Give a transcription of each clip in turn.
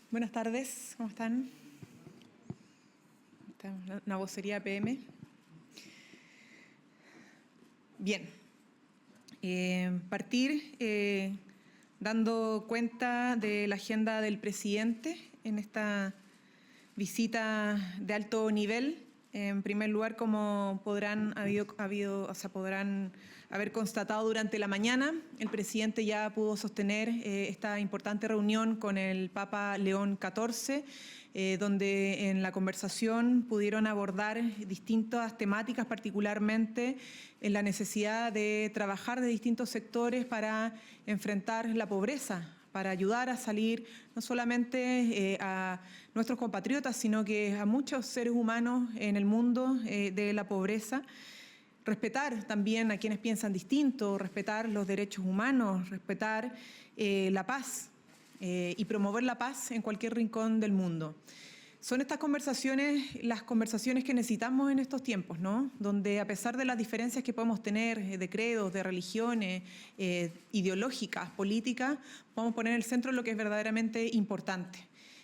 Buenas tardes, ¿cómo están? Una vocería PM. Bien, partir dando cuenta de la agenda del presidente en esta visita de alto nivel. En primer lugar, como podrán haber constatado durante la mañana, el presidente ya pudo sostener esta importante reunión con el Papa León XIV, donde en la conversación pudieron abordar distintas temáticas, particularmente en la necesidad de trabajar de distintos sectores para enfrentar la pobreza, para ayudar a salir no solamente a nuestros compatriotas, sino que a muchos seres humanos en el mundo de la pobreza. Respetar también a quienes piensan distinto, respetar los derechos humanos, respetar la paz y promover la paz en cualquier rincón del mundo. Son estas conversaciones, las conversaciones que necesitamos en estos tiempos, ¿no? Donde a pesar de las diferencias que podemos tener de credos, de religiones, ideológicas, políticas, podemos poner en el centro lo que es verdaderamente importante,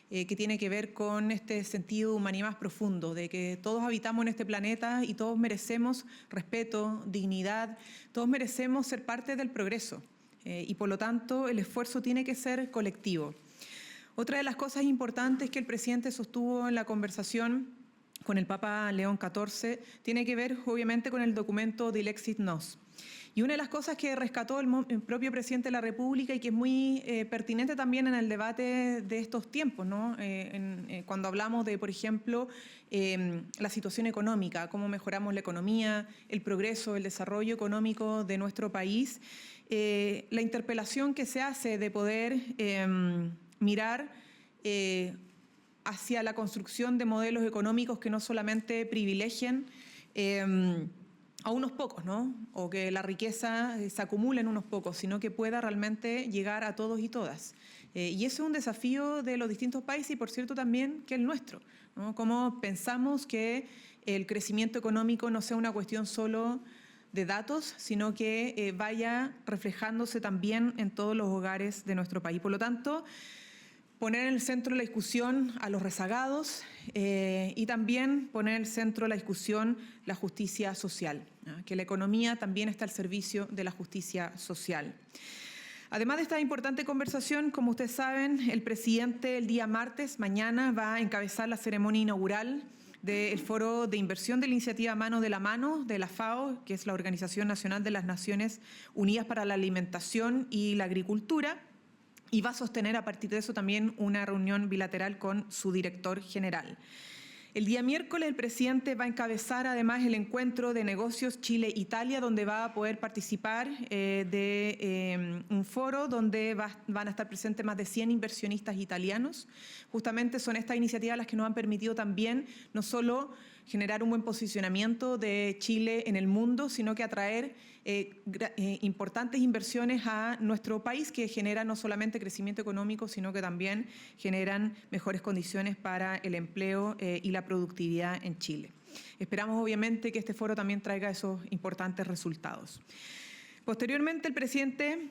que tiene que ver con este sentido de humanidad más profundo, de que todos habitamos en este planeta y todos merecemos respeto, dignidad, todos merecemos ser parte del progreso y por lo tanto el esfuerzo tiene que ser colectivo. Otra de las cosas importantes que el presidente sostuvo en la conversación con el Papa León XIV tiene que ver, obviamente, con el documento Dilexit Nos. Y una de las cosas que rescató el propio presidente de la República y que es muy pertinente también en el debate de estos tiempos, ¿no? Cuando hablamos de, por ejemplo, la situación económica, cómo mejoramos la economía, el progreso, el desarrollo económico de nuestro país, la interpelación que se hace de poder mirar hacia la construcción de modelos económicos que no solamente privilegien a unos pocos, ¿no? O que la riqueza se acumule en unos pocos, sino que pueda realmente llegar a todos y todas. Y eso es un desafío de los distintos países y, por cierto, también que el nuestro, ¿no? Cómo pensamos que el crecimiento económico no sea una cuestión solo de datos, sino que vaya reflejándose también en todos los hogares de nuestro país. Por lo tanto, poner en el centro de la discusión a los rezagados y también poner en el centro de la discusión la justicia social, ¿no? Que la economía también está al servicio de la justicia social. Además de esta importante conversación, como ustedes saben, el presidente el día martes, mañana, va a encabezar la ceremonia inaugural del Foro de Inversión de la Iniciativa Mano de la Mano de la FAO, que es la Organización Nacional de las Naciones Unidas para la Alimentación y la Agricultura, y va a sostener a partir de eso también una reunión bilateral con su director general. El día miércoles el presidente va a encabezar además el encuentro de negocios Chile-Italia, donde va a poder participar de un foro donde van a estar presentes más de 100 inversionistas italianos. Justamente son estas iniciativas las que nos han permitido también no solo generar un buen posicionamiento de Chile en el mundo, sino que atraer importantes inversiones a nuestro país que generan no solamente crecimiento económico, sino que también generan mejores condiciones para el empleo y la productividad en Chile. Esperamos obviamente que este foro también traiga esos importantes resultados. Posteriormente el presidente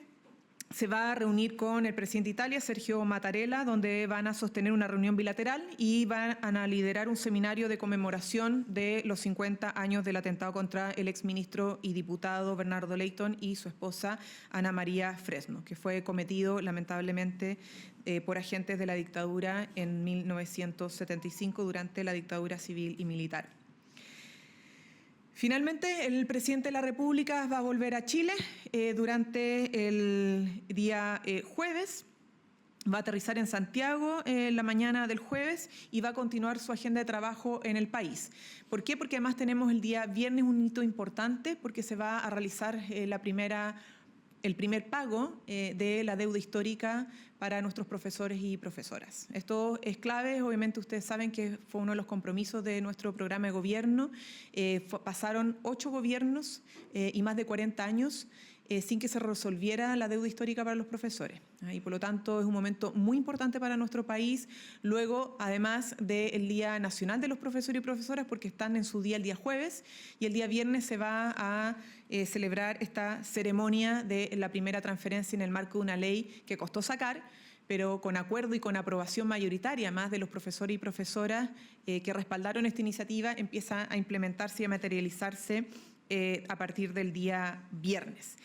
se va a reunir con el presidente de Italia, Sergio Mattarella, donde van a sostener una reunión bilateral y van a liderar un seminario de conmemoración de los 50 años del atentado contra el exministro y diputado Bernardo Leyton y su esposa Ana María Fresno, que fue cometido lamentablemente por agentes de la dictadura en 1975 durante la dictadura civil y militar. Finalmente, el presidente de la República va a volver a Chile durante el día jueves. Va a aterrizar en Santiago la mañana del jueves y va a continuar su agenda de trabajo en el país. ¿Por qué? Porque además tenemos el día viernes un hito importante porque se va a realizar el primer pago de la deuda histórica para nuestros profesores y profesoras. Esto es clave, obviamente ustedes saben que fue uno de los compromisos de nuestro programa de gobierno. Pasaron 8 gobiernos y más de 40 años sin que se resolviera la deuda histórica para los profesores. Y por lo tanto es un momento muy importante para nuestro país, luego además del Día Nacional de los Profesores y Profesoras, porque están en su día el día jueves, y el día viernes se va a celebrar esta ceremonia de la primera transferencia en el marco de una ley que costó sacar, pero con acuerdo y con aprobación mayoritaria más de los profesores y profesoras que respaldaron esta iniciativa, empieza a implementarse y a materializarse a partir del día viernes.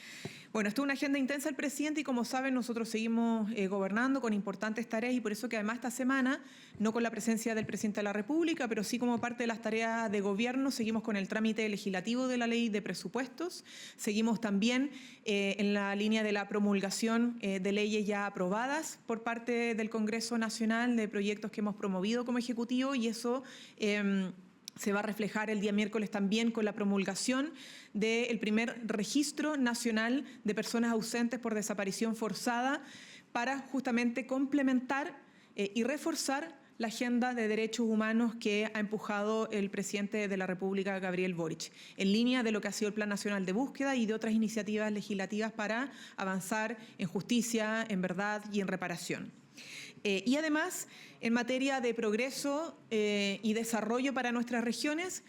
Bueno, esto es una agenda intensa del presidente y como saben nosotros seguimos gobernando con importantes tareas y por eso que además esta semana, no con la presencia del presidente de la República, pero sí como parte de las tareas de gobierno, seguimos con el trámite legislativo de la ley de presupuestos, seguimos también en la línea de la promulgación de leyes ya aprobadas por parte del Congreso Nacional, de proyectos que hemos promovido como Ejecutivo y eso se va a reflejar el día miércoles también con la promulgación del primer registro nacional de personas ausentes por desaparición forzada para justamente complementar y reforzar la agenda de derechos humanos que ha empujado el presidente de la República, Gabriel Boric, en línea de lo que ha sido el Plan Nacional de Búsqueda y de otras iniciativas legislativas para avanzar en justicia, en verdad y en reparación. Y además, en materia de progreso y desarrollo para nuestras regiones,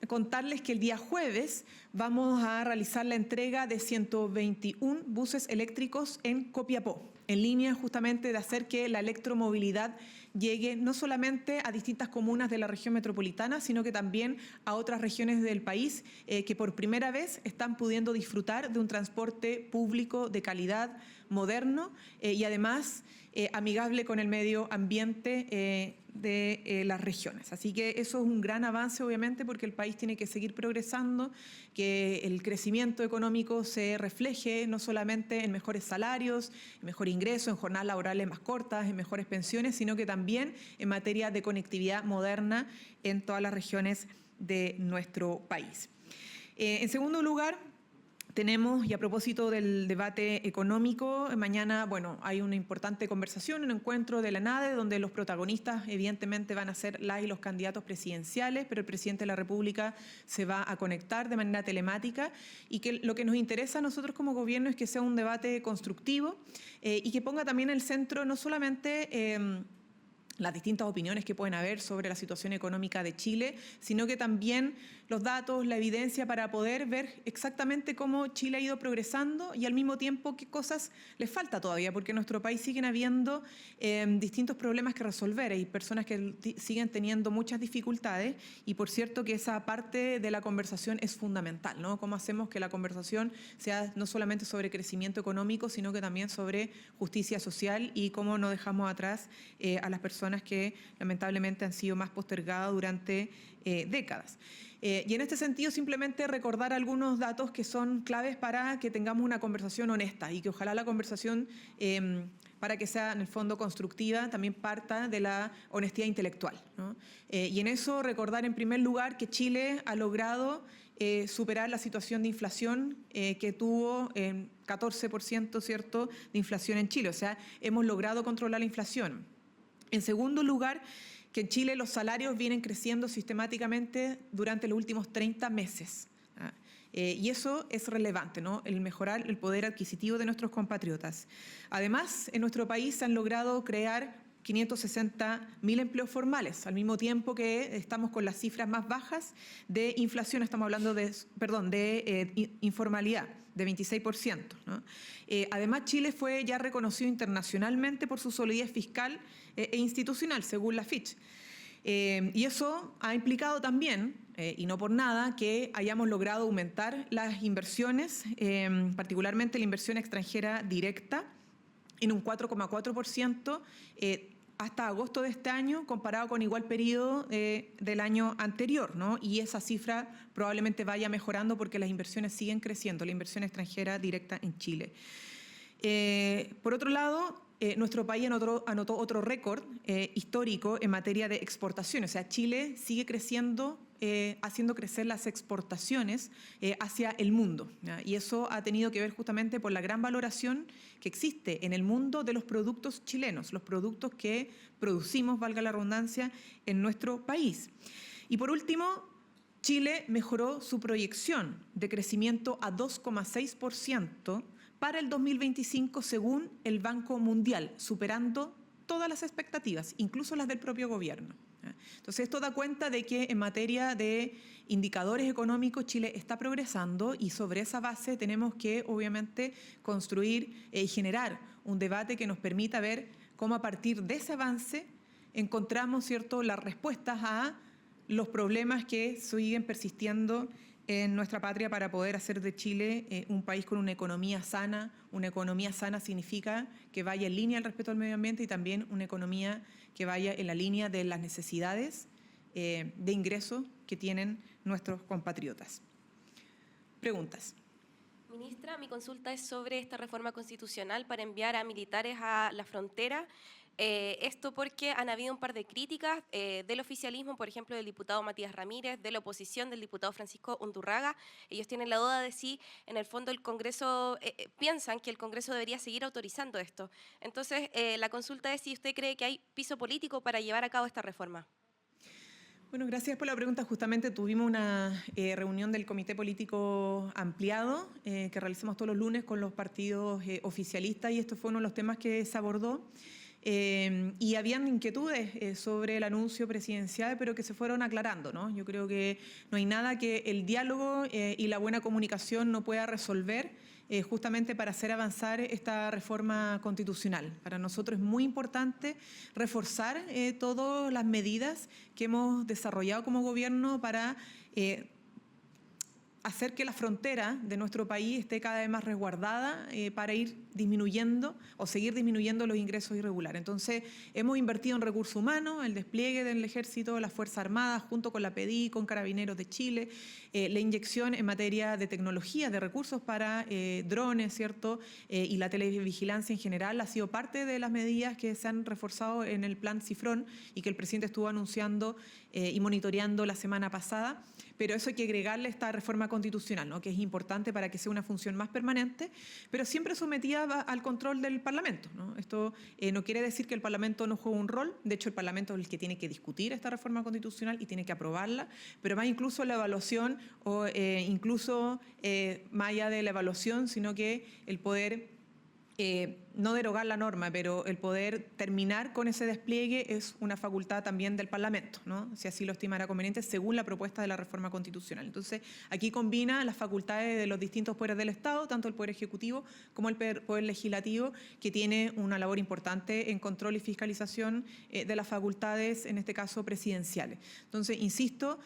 contarles que el día jueves vamos a realizar la entrega de 121 buses eléctricos en Copiapó, en línea justamente de hacer que la electromovilidad llegue no solamente a distintas comunas de la región metropolitana, sino que también a otras regiones del país que por primera vez están pudiendo disfrutar de un transporte público de calidad, moderno y además amigable con el medio ambiente de las regiones. Así que eso es un gran avance, obviamente, porque el país tiene que seguir progresando, que el crecimiento económico se refleje no solamente en mejores salarios, en mejor ingreso, en jornadas laborales más cortas, en mejores pensiones, sino que también en materia de conectividad moderna en todas las regiones de nuestro país. En segundo lugar, tenemos, y a propósito del debate económico, mañana, bueno, hay una importante conversación, un encuentro de la NADE, donde los protagonistas evidentemente van a ser las y los candidatos presidenciales, pero el presidente de la República se va a conectar de manera telemática y que lo que nos interesa a nosotros como gobierno es que sea un debate constructivo y que ponga también en el centro no solamente las distintas opiniones que pueden haber sobre la situación económica de Chile, sino que también los datos, la evidencia para poder ver exactamente cómo Chile ha ido progresando y al mismo tiempo qué cosas les falta todavía, porque en nuestro país siguen habiendo distintos problemas que resolver. Hay personas que siguen teniendo muchas dificultades y por cierto que esa parte de la conversación es fundamental, ¿no? Cómo hacemos que la conversación sea no solamente sobre crecimiento económico, sino que también sobre justicia social y cómo no dejamos atrás a las personas que lamentablemente han sido más postergadas durante décadas. Y en este sentido simplemente recordar algunos datos que son claves para que tengamos una conversación honesta y que ojalá la conversación para que sea en el fondo constructiva también parta de la honestidad intelectual, ¿no? Y en eso recordar en primer lugar que Chile ha logrado superar la situación de inflación que tuvo 14%, ¿cierto?, de inflación en Chile, o sea, hemos logrado controlar la inflación. En segundo lugar, que en Chile los salarios vienen creciendo sistemáticamente durante los últimos 30 meses. Y eso es relevante, ¿no? El mejorar el poder adquisitivo de nuestros compatriotas. Además, en nuestro país se han logrado crear 560.000 empleos formales, al mismo tiempo que estamos con las cifras más bajas de inflación, estamos hablando de informalidad, de 26%, ¿no? Además, Chile fue ya reconocido internacionalmente por su solidez fiscal e institucional, según la Fitch. Y eso ha implicado también, y no por nada, que hayamos logrado aumentar las inversiones, particularmente la inversión extranjera directa, en un 4,4% hasta agosto de este año, comparado con igual periodo del año anterior, ¿no? Y esa cifra probablemente vaya mejorando porque las inversiones siguen creciendo, la inversión extranjera directa en Chile. Por otro lado, nuestro país anotó otro récord histórico en materia de exportaciones. O sea, Chile sigue creciendo, haciendo crecer las exportaciones hacia el mundo, ¿ya? Y eso ha tenido que ver justamente por la gran valoración que existe en el mundo de los productos chilenos, los productos que producimos, valga la redundancia, en nuestro país. Y por último, Chile mejoró su proyección de crecimiento a 2,6% para el 2025 según el Banco Mundial, superando todas las expectativas, incluso las del propio gobierno. Entonces, esto da cuenta de que en materia de indicadores económicos Chile está progresando y sobre esa base tenemos que, obviamente, construir y generar un debate que nos permita ver cómo a partir de ese avance encontramos, ¿cierto?, las respuestas a los problemas que siguen persistiendo en nuestra patria para poder hacer de Chile un país con una economía sana. Una economía sana significa que vaya en línea al respeto al medio ambiente y también una economía que vaya en la línea de las necesidades de ingresos que tienen nuestros compatriotas. Preguntas. Ministra, mi consulta es sobre esta reforma constitucional para enviar a militares a la frontera. Esto porque han habido un par de críticas del oficialismo, por ejemplo, del diputado Matías Ramírez, de la oposición, del diputado Francisco Undurraga. Ellos tienen la duda de si, en el fondo, el Congreso, piensan que el Congreso debería seguir autorizando esto. Entonces, la consulta es si usted cree que hay piso político para llevar a cabo esta reforma. Bueno, gracias por la pregunta. Justamente tuvimos una reunión del Comité Político Ampliado que realizamos todos los lunes con los partidos oficialistas y esto fue uno de los temas que se abordó. Y habían inquietudes sobre el anuncio presidencial, pero que se fueron aclarando, ¿no? Yo creo que no hay nada que el diálogo y la buena comunicación no pueda resolver justamente para hacer avanzar esta reforma constitucional. Para nosotros es muy importante reforzar todas las medidas que hemos desarrollado como gobierno para hacer que la frontera de nuestro país esté cada vez más resguardada para ir disminuyendo o seguir disminuyendo los ingresos irregulares. Entonces, hemos invertido en recursos humanos, el despliegue del Ejército, las Fuerzas Armadas, junto con la PDI, con Carabineros de Chile, la inyección en materia de tecnología, de recursos para drones, ¿cierto? Y la televigilancia en general ha sido parte de las medidas que se han reforzado en el plan Cifrón y que el presidente estuvo anunciando y monitoreando la semana pasada. Pero eso hay que agregarle esta reforma constitucional, ¿no?, que es importante para que sea una función más permanente, pero siempre sometida al control del Parlamento, ¿no? Esto no quiere decir que el Parlamento no juegue un rol. De hecho, el Parlamento es el que tiene que discutir esta reforma constitucional y tiene que aprobarla, pero más incluso la evaluación o incluso más allá de la evaluación, sino que el poder no derogar la norma, pero el poder terminar con ese despliegue es una facultad también del Parlamento, ¿no?, si así lo estimara conveniente, según la propuesta de la reforma constitucional. Entonces, aquí combina las facultades de los distintos poderes del Estado, tanto el Poder Ejecutivo como el Poder Legislativo, que tiene una labor importante en control y fiscalización de las facultades, en este caso presidenciales. Entonces, insisto,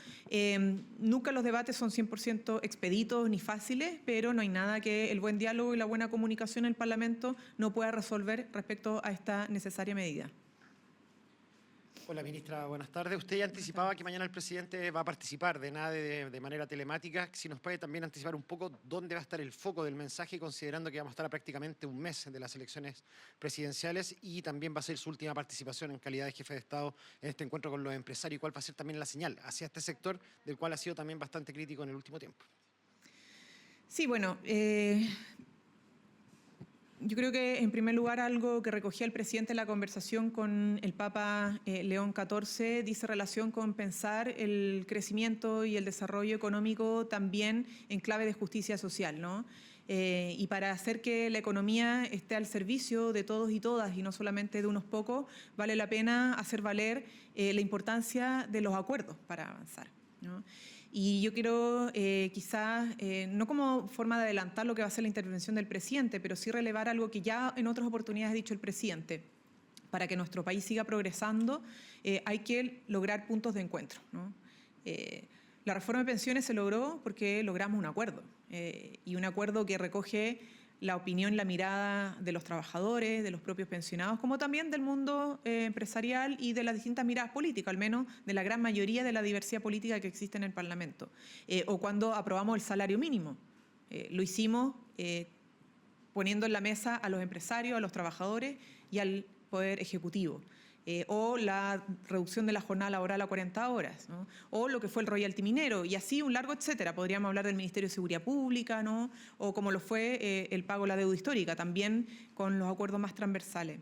nunca los debates son 100% expeditos ni fáciles, pero no hay nada que el buen diálogo y la buena comunicación en el Parlamento no pueda resolver respecto a esta necesaria medida. Hola, ministra, buenas tardes. Usted ya anticipaba que mañana el presidente va a participar de manera telemática. Si nos puede también anticipar un poco dónde va a estar el foco del mensaje, considerando que vamos a estar a prácticamente un mes de las elecciones presidenciales y también va a ser su última participación en calidad de jefe de Estado en este encuentro con los empresarios, y cuál va a ser también la señal hacia este sector, del cual ha sido también bastante crítico en el último tiempo. Sí, bueno, yo creo que, en primer lugar, algo que recogía el presidente en la conversación con el Papa León XIV dice relación con pensar el crecimiento y el desarrollo económico también en clave de justicia social, ¿no? Y para hacer que la economía esté al servicio de todos y todas y no solamente de unos pocos, vale la pena hacer valer la importancia de los acuerdos para avanzar, ¿no? Y yo quiero quizás, no como forma de adelantar lo que va a ser la intervención del presidente, pero sí relevar algo que ya en otras oportunidades ha dicho el presidente. Para que nuestro país siga progresando, hay que lograr puntos de encuentro, ¿no? La reforma de pensiones se logró porque logramos un acuerdo, y un acuerdo que recoge la opinión, la mirada de los trabajadores, de los propios pensionados, como también del mundo empresarial y de las distintas miradas políticas, al menos de la gran mayoría de la diversidad política que existe en el Parlamento. O cuando aprobamos el salario mínimo, lo hicimos poniendo en la mesa a los empresarios, a los trabajadores y al Poder Ejecutivo. O la reducción de la jornada laboral a 40 horas, ¿no? O lo que fue el royalty minero, y así un largo etcétera. Podríamos hablar del Ministerio de Seguridad Pública, ¿no? O como lo fue el pago de la deuda histórica, también con los acuerdos más transversales.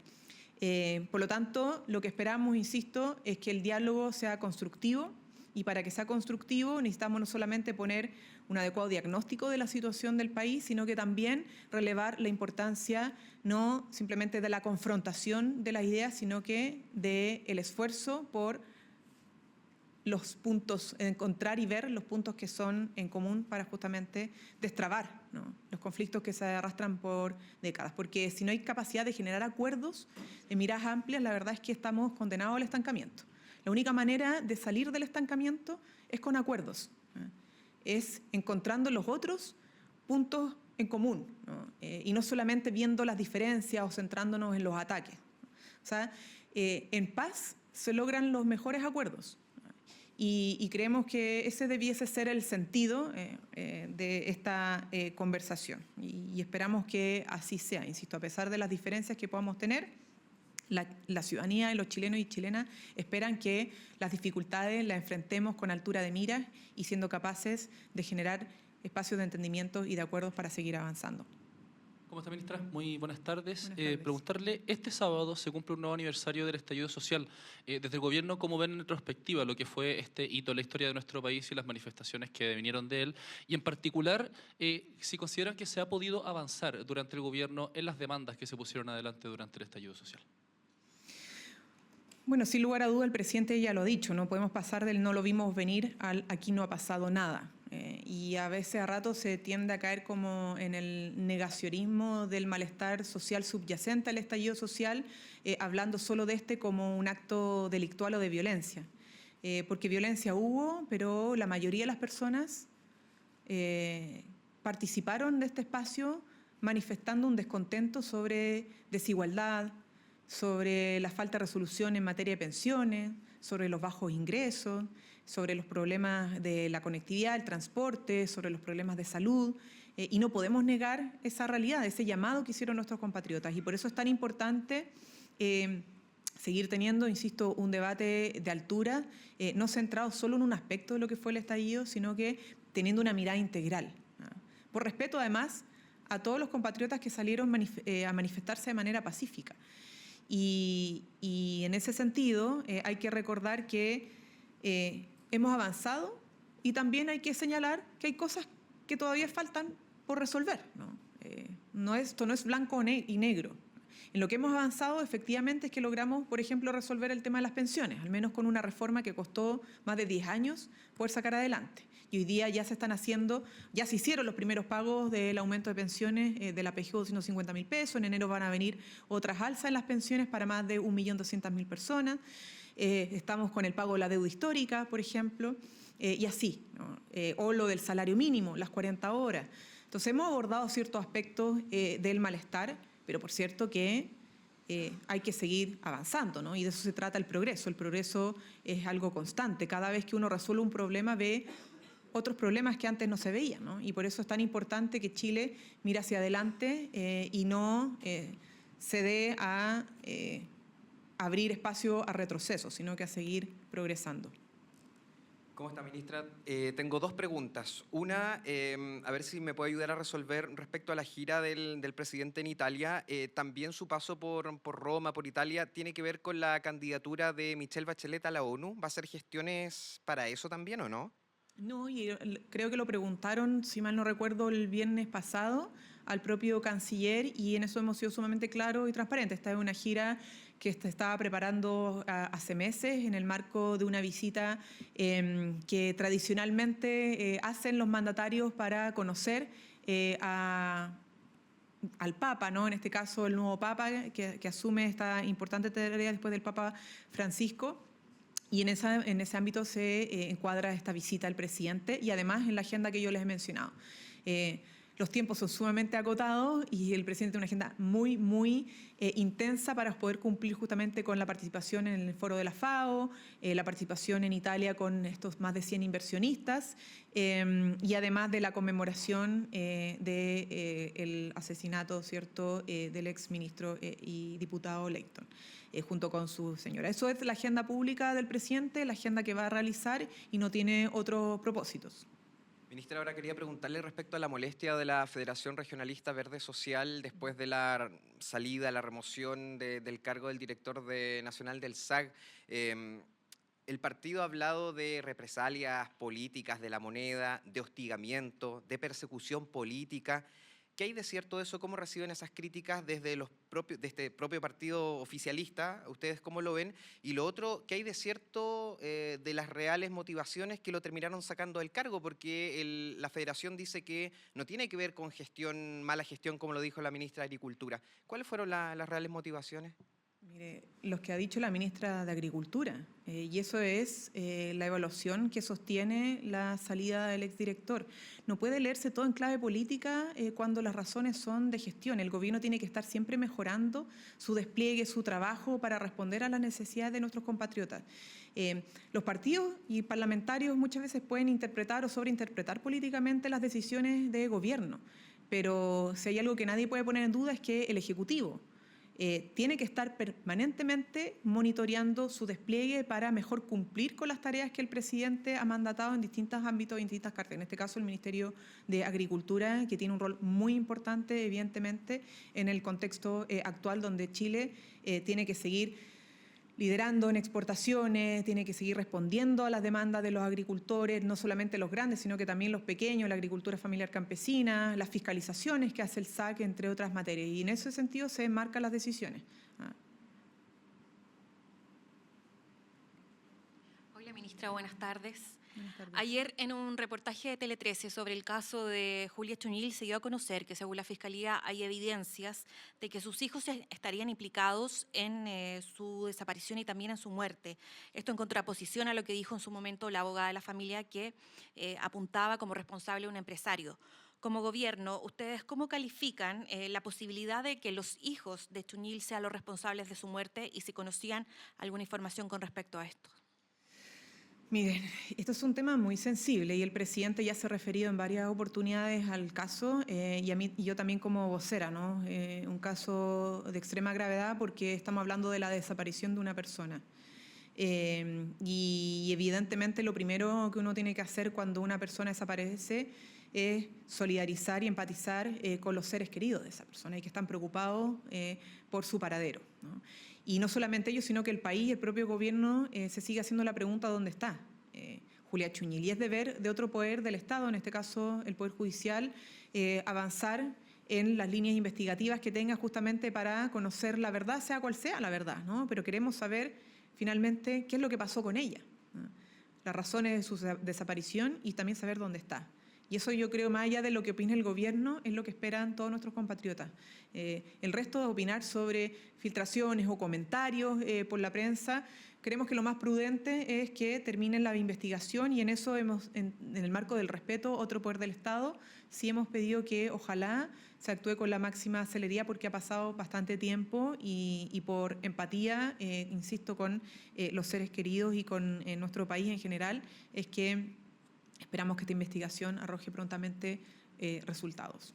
Por lo tanto, lo que esperamos, insisto, es que el diálogo sea constructivo, y para que sea constructivo necesitamos no solamente poner un adecuado diagnóstico de la situación del país, sino que también relevar la importancia no simplemente de la confrontación de las ideas, sino que del esfuerzo por los puntos, encontrar y ver los puntos que son en común para justamente destrabar, ¿no?, los conflictos que se arrastran por décadas. Porque si no hay capacidad de generar acuerdos de miradas amplias, la verdad es que estamos condenados al estancamiento. La única manera de salir del estancamiento es con acuerdos, ¿no?, es encontrando los otros puntos en común, ¿no?, y no solamente viendo las diferencias o centrándonos en los ataques. O sea, en paz se logran los mejores acuerdos. Y creemos que ese debiese ser el sentido de esta conversación. Y esperamos que así sea. Insisto, a pesar de las diferencias que podamos tener, la ciudadanía y los chilenos y chilenas esperan que las dificultades las enfrentemos con altura de miras y siendo capaces de generar espacios de entendimiento y de acuerdos para seguir avanzando. ¿Cómo está, ministra? Muy buenas tardes. Buenas tardes. Preguntarle, este sábado se cumple un nuevo aniversario del estallido social. Desde el gobierno, ¿cómo ven en retrospectiva lo que fue este hito en la historia de nuestro país y las manifestaciones que vinieron de él? Y en particular, si consideran que se ha podido avanzar durante el gobierno en las demandas que se pusieron adelante durante el estallido social. Bueno, sin lugar a duda el presidente ya lo ha dicho, no podemos pasar del no lo vimos venir al aquí no ha pasado nada. Y a veces a ratos se tiende a caer como en el negacionismo del malestar social subyacente al estallido social, hablando solo de este como un acto delictual o de violencia. Porque violencia hubo, pero la mayoría de las personas participaron de este espacio manifestando un descontento sobre desigualdad, sobre la falta de resolución en materia de pensiones, sobre los bajos ingresos, sobre los problemas de la conectividad, el transporte, sobre los problemas de salud, y no podemos negar esa realidad, ese llamado que hicieron nuestros compatriotas. Y por eso es tan importante seguir teniendo, insisto, un debate de altura, no centrado solo en un aspecto de lo que fue el estallido, sino que teniendo una mirada integral, ¿no? Por respeto, además, a todos los compatriotas que salieron a manifestarse de manera pacífica. Y en ese sentido hay que recordar que hemos avanzado y también hay que señalar que hay cosas que todavía faltan por resolver, ¿no? Esto no es blanco y negro. En lo que hemos avanzado efectivamente es que logramos, por ejemplo, resolver el tema de las pensiones, al menos con una reforma que costó más de 10 años poder sacar adelante. Y hoy día ya se están haciendo, ya se hicieron los primeros pagos del aumento de pensiones de la PGU de 250.000 pesos. En enero van a venir otras alzas en las pensiones para más de 1.200.000 personas. Estamos con el pago de la deuda histórica, por ejemplo, y así, ¿no? O lo del salario mínimo, las 40 horas. Entonces hemos abordado ciertos aspectos del malestar, pero por cierto que hay que seguir avanzando, ¿no? Y de eso se trata el progreso. El progreso es algo constante. Cada vez que uno resuelve un problema ve otros problemas que antes no se veían, ¿no? Y por eso es tan importante que Chile mire hacia adelante y no se dé a abrir espacio a retroceso, sino que a seguir progresando. ¿Cómo está, ministra? Tengo dos preguntas. Una, a ver si me puede ayudar a resolver respecto a la gira del presidente en Italia. También su paso por Roma, por Italia, ¿tiene que ver con la candidatura de Michelle Bachelet a la ONU? ¿Va a hacer gestiones para eso también o no? No, y creo que lo preguntaron, si mal no recuerdo, el viernes pasado al propio canciller y en eso hemos sido sumamente claros y transparentes. Esta es una gira que se estaba preparando hace meses en el marco de una visita que tradicionalmente hacen los mandatarios para conocer al Papa, ¿no? En este caso el nuevo Papa que asume esta importante tarea después del Papa Francisco. Y en ese ámbito se encuadra esta visita al presidente y además en la agenda que yo les he mencionado. Los tiempos son sumamente acotados y el presidente tiene una agenda muy, muy intensa para poder cumplir justamente con la participación en el foro de la FAO, la participación en Italia con estos más de 100 inversionistas y además de la conmemoración del asesinato, ¿cierto?, del exministro y diputado Leighton. Junto con su señora. Eso es la agenda pública del presidente, la agenda que va a realizar y no tiene otros propósitos. Ministra, ahora quería preguntarle respecto a la molestia de la Federación Regionalista Verde Social después de la salida, la remoción del cargo del director nacional del SAG. El partido ha hablado de represalias políticas de la moneda, de hostigamiento, de persecución política. ¿Qué hay de cierto de eso? ¿Cómo reciben esas críticas desde de este propio partido oficialista? ¿Ustedes cómo lo ven? Y lo otro, ¿qué hay de cierto de las reales motivaciones que lo terminaron sacando del cargo? Porque la federación dice que no tiene que ver con mala gestión, como lo dijo la ministra de Agricultura. ¿Cuáles fueron las reales motivaciones? Mire, los que ha dicho la ministra de Agricultura, y eso es la evaluación que sostiene la salida del exdirector. No puede leerse todo en clave política cuando las razones son de gestión. El gobierno tiene que estar siempre mejorando su despliegue, su trabajo para responder a las necesidades de nuestros compatriotas. Los partidos y parlamentarios muchas veces pueden interpretar o sobreinterpretar políticamente las decisiones de gobierno, pero si hay algo que nadie puede poner en duda es que el Ejecutivo tiene que estar permanentemente monitoreando su despliegue para mejor cumplir con las tareas que el presidente ha mandatado en distintos ámbitos y en distintas cartas. En este caso, el Ministerio de Agricultura, que tiene un rol muy importante, evidentemente, en el contexto actual donde Chile tiene que seguir liderando en exportaciones, tiene que seguir respondiendo a las demandas de los agricultores, no solamente los grandes, sino que también los pequeños, la agricultura familiar campesina, las fiscalizaciones que hace el SAC, entre otras materias. Y en ese sentido se marcan las decisiones. Hola, ministra, buenas tardes. Buenas tardes. Ayer, en un reportaje de Tele 13 sobre el caso de Julia Chuñil, se dio a conocer que, según la Fiscalía, hay evidencias de que sus hijos estarían implicados en su desaparición y también en su muerte. Esto en contraposición a lo que dijo en su momento la abogada de la familia, que apuntaba como responsable a un empresario. Como gobierno, ¿ustedes cómo califican la posibilidad de que los hijos de Chuñil sean los responsables de su muerte y si conocían alguna información con respecto a esto? Miren, esto es un tema muy sensible y el presidente ya se ha referido en varias oportunidades al caso y yo también como vocera, ¿no? Un caso de extrema gravedad porque estamos hablando de la desaparición de una persona. Y evidentemente lo primero que uno tiene que hacer cuando una persona desaparece es solidarizar y empatizar con los seres queridos de esa persona y que están preocupados por su paradero, ¿no? Y no solamente ellos, sino que el país y el propio gobierno se sigue haciendo la pregunta ¿dónde está Julia Chuñil? Y es deber de otro poder del Estado, en este caso el Poder Judicial, avanzar en las líneas investigativas que tenga justamente para conocer la verdad, sea cual sea la verdad, ¿no? Pero queremos saber finalmente qué es lo que pasó con ella, ¿no? Las razones de su desaparición y también saber dónde está. Y eso yo creo, más allá de lo que opine el gobierno, es lo que esperan todos nuestros compatriotas. El resto de opinar sobre filtraciones o comentarios por la prensa, creemos que lo más prudente es que terminen la investigación y en eso hemos, en el marco del respeto, otro poder del Estado, sí hemos pedido que ojalá se actúe con la máxima celeridad porque ha pasado bastante tiempo y por empatía, insisto, con los seres queridos y con nuestro país en general, es que esperamos que esta investigación arroje prontamente resultados.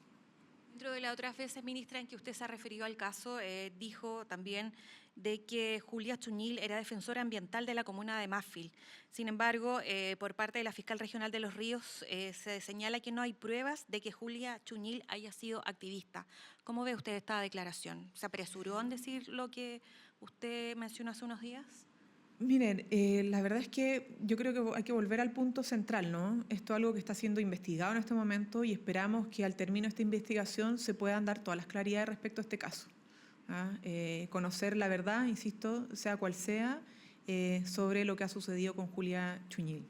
Dentro de las otras veces, ministra, en que usted se ha referido al caso, dijo también de que Julia Chuñil era defensora ambiental de la comuna de Mafil. Sin embargo, por parte de la fiscal regional de Los Ríos, se señala que no hay pruebas de que Julia Chuñil haya sido activista. ¿Cómo ve usted esta declaración? ¿Se apresuró en decir lo que usted mencionó hace unos días? Miren, la verdad es que yo creo que hay que volver al punto central, ¿no? Esto es algo que está siendo investigado en este momento y esperamos que al término de esta investigación se puedan dar todas las claridades respecto a este caso. Conocer la verdad, insisto, sea cual sea, sobre lo que ha sucedido con Julia Chuñil.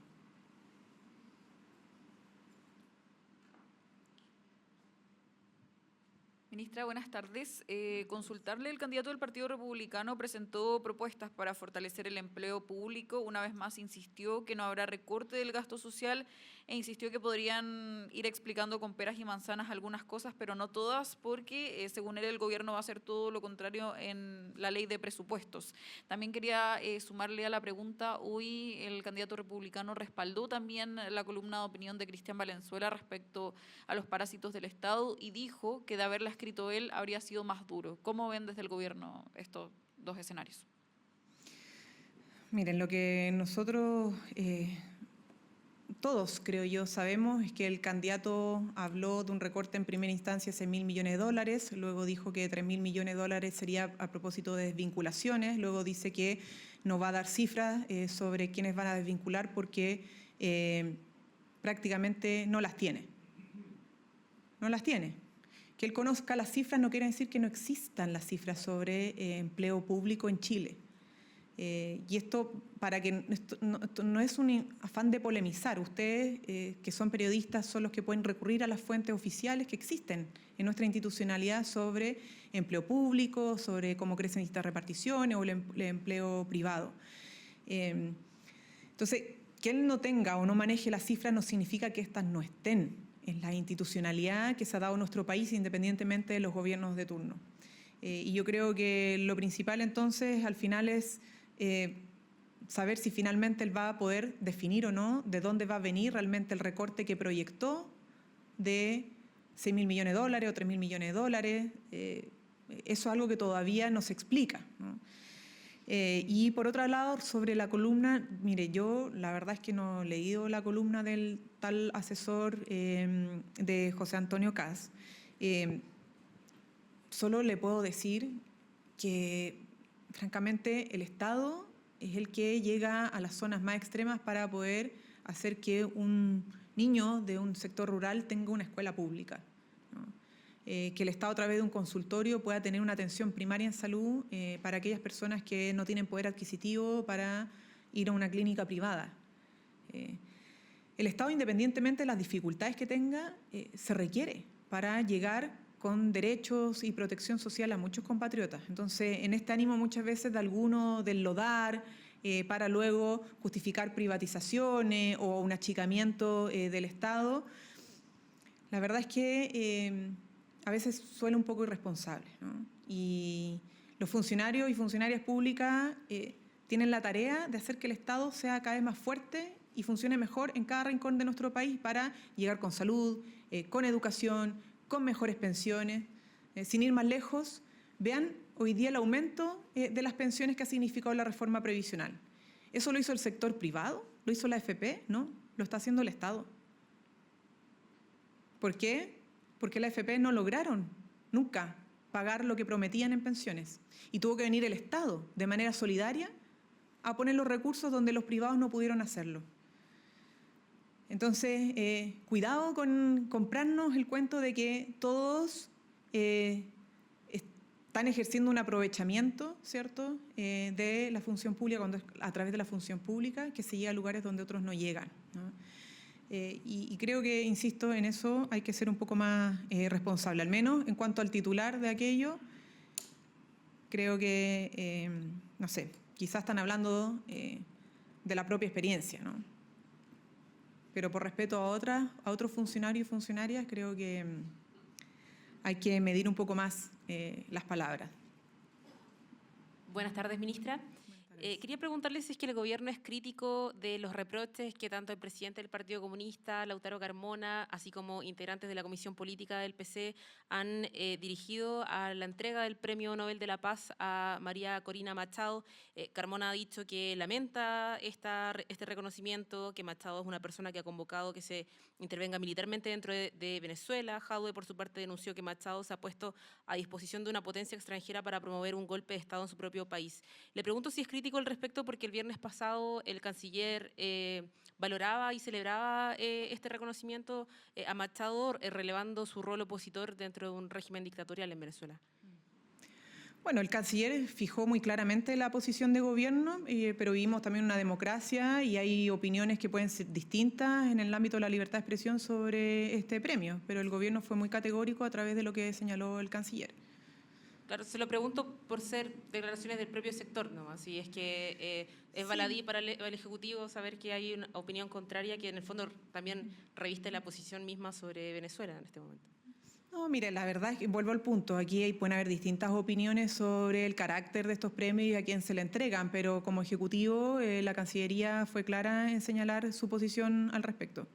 Ministra, buenas tardes. Consultarle, el candidato del Partido Republicano presentó propuestas para fortalecer el empleo público. Una vez más insistió que no habrá recorte del gasto social e insistió que podrían ir explicando con peras y manzanas algunas cosas, pero no todas, porque según él el gobierno va a hacer todo lo contrario en la ley de presupuestos. También quería sumarle a la pregunta, hoy el candidato republicano respaldó también la columna de opinión de Cristian Valenzuela respecto a los parásitos del Estado y dijo que de haberla escrito él habría sido más duro. ¿Cómo ven desde el gobierno estos dos escenarios? Miren, lo que nosotros todos, creo yo, sabemos es que el candidato habló de un recorte en primera instancia de $6.000 millones, luego dijo que $3.000 millones sería a propósito de desvinculaciones, luego dice que no va a dar cifras sobre quiénes van a desvincular porque prácticamente no las tiene. No las tiene. Que él conozca las cifras no quiere decir que no existan las cifras sobre empleo público en Chile. Y esto, para que esto no es un afán de polemizar. Ustedes, que son periodistas, son los que pueden recurrir a las fuentes oficiales que existen en nuestra institucionalidad sobre empleo público, sobre cómo crecen distintas reparticiones o el empleo privado. Entonces, que él no tenga o no maneje las cifras no significa que éstas no estén en la institucionalidad que se ha dado en nuestro país independientemente de los gobiernos de turno. Y yo creo que lo principal entonces al final es saber si finalmente él va a poder definir o no de dónde va a venir realmente el recorte que proyectó de $6.000 millones o $3.000 millones. Eso es algo que todavía no se explica, ¿no? Y por otro lado, sobre la columna, mire, yo la verdad es que no he leído la columna del tal asesor de José Antonio Kast. Solo le puedo decir que, francamente, el Estado es el que llega a las zonas más extremas para poder hacer que un niño de un sector rural tenga una escuela pública, ¿no? Que el Estado a través de un consultorio pueda tener una atención primaria en salud para aquellas personas que no tienen poder adquisitivo para ir a una clínica privada. El Estado, independientemente de las dificultades que tenga, se requiere para llegar con derechos y protección social a muchos compatriotas. Entonces, en este ánimo muchas veces de alguno del lodar, para luego justificar privatizaciones o un achicamiento del Estado, la verdad es que a veces suena un poco irresponsable, ¿no? Y los funcionarios y funcionarias públicas tienen la tarea de hacer que el Estado sea cada vez más fuerte y funcione mejor en cada rincón de nuestro país para llegar con salud, con educación, con mejores pensiones. Sin ir más lejos, vean hoy día el aumento de las pensiones que ha significado la reforma previsional. ¿Eso lo hizo el sector privado? ¿Lo hizo la AFP? No, lo está haciendo el Estado. ¿Por qué? Porque la AFP no lograron nunca pagar lo que prometían en pensiones. Y tuvo que venir el Estado, de manera solidaria, a poner los recursos donde los privados no pudieron hacerlo. Entonces, cuidado con comprarnos el cuento de que todos están ejerciendo un aprovechamiento, ¿cierto?, de la función pública, a través de la función pública, que se llega a lugares donde otros no llegan, ¿no? Y creo que, insisto, en eso hay que ser un poco más responsable, al menos en cuanto al titular de aquello. Creo que, no sé, quizás están hablando de la propia experiencia, ¿no? Pero por respeto a otros funcionarios y funcionarias, creo que hay que medir un poco más las palabras. Buenas tardes, ministra. Quería preguntarle si es que el gobierno es crítico de los reproches que tanto el presidente del Partido Comunista, Lautaro Carmona, así como integrantes de la Comisión Política del PC han dirigido a la entrega del Premio Nobel de la Paz a María Corina Machado. Carmona ha dicho que lamenta este reconocimiento, que Machado es una persona que ha convocado que se intervenga militarmente dentro de Venezuela. Jadwe, por su parte, denunció que Machado se ha puesto a disposición de una potencia extranjera para promover un golpe de Estado en su propio país. Le pregunto si es crítico al respecto porque el viernes pasado el canciller valoraba y celebraba este reconocimiento a Machado, relevando su rol opositor dentro de un régimen dictatorial en Venezuela. Bueno, el canciller fijó muy claramente la posición de gobierno, pero vivimos también una democracia y hay opiniones que pueden ser distintas en el ámbito de la libertad de expresión sobre este premio, pero el gobierno fue muy categórico a través de lo que señaló el canciller. Claro, se lo pregunto por ser declaraciones del propio sector, ¿no? Así es que es baladí para el Ejecutivo saber que hay una opinión contraria que en el fondo también reviste la posición misma sobre Venezuela en este momento. No, mire, la verdad es que vuelvo al punto. Aquí pueden haber distintas opiniones sobre el carácter de estos premios y a quién se le entregan, pero como Ejecutivo la Cancillería fue clara en señalar su posición al respecto.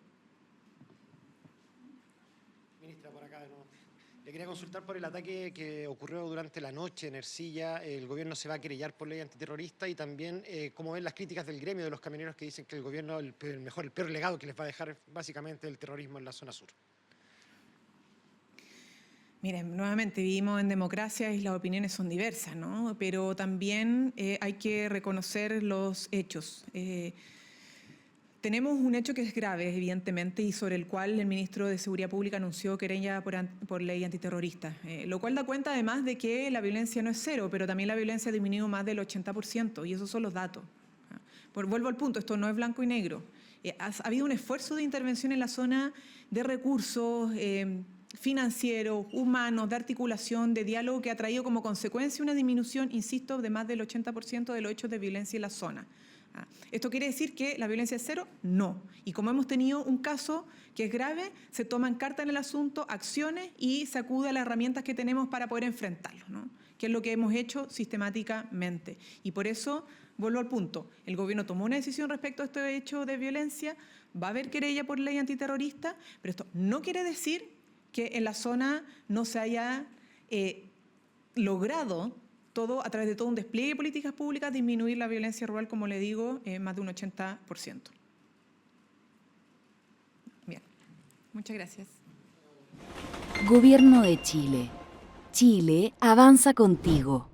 Ministra, por acá de nuevo. Le quería consultar por el ataque que ocurrió durante la noche en Ercilla. El gobierno se va a querellar por ley antiterrorista y también cómo ven las críticas del gremio de los camioneros que dicen que el gobierno, el peor legado que les va a dejar básicamente el terrorismo en la zona sur. Miren, nuevamente vivimos en democracia y las opiniones son diversas, ¿no? Pero también hay que reconocer los hechos. Tenemos un hecho que es grave, evidentemente, y sobre el cual el ministro de Seguridad Pública anunció querella por ley antiterrorista, lo cual da cuenta además de que la violencia no es cero, pero también la violencia ha disminuido más del 80%, y esos son los datos. Vuelvo al punto, esto no es blanco y negro. Ha habido un esfuerzo de intervención en la zona de recursos financieros, humanos, de articulación, de diálogo, que ha traído como consecuencia una disminución, insisto, de más del 80% de los hechos de violencia en la zona. ¿Esto quiere decir que la violencia es cero? No. Y como hemos tenido un caso que es grave, se toman cartas en el asunto, acciones, y se acude a las herramientas que tenemos para poder enfrentarlo, ¿no? Que es lo que hemos hecho sistemáticamente. Y por eso, vuelvo al punto, el gobierno tomó una decisión respecto a este hecho de violencia, va a haber querella por ley antiterrorista, pero esto no quiere decir que en la zona no se haya logrado todo, a través de todo un despliegue de políticas públicas, disminuir la violencia rural, como le digo, más de un 80%. Bien, muchas gracias. Gobierno de Chile. Chile avanza contigo.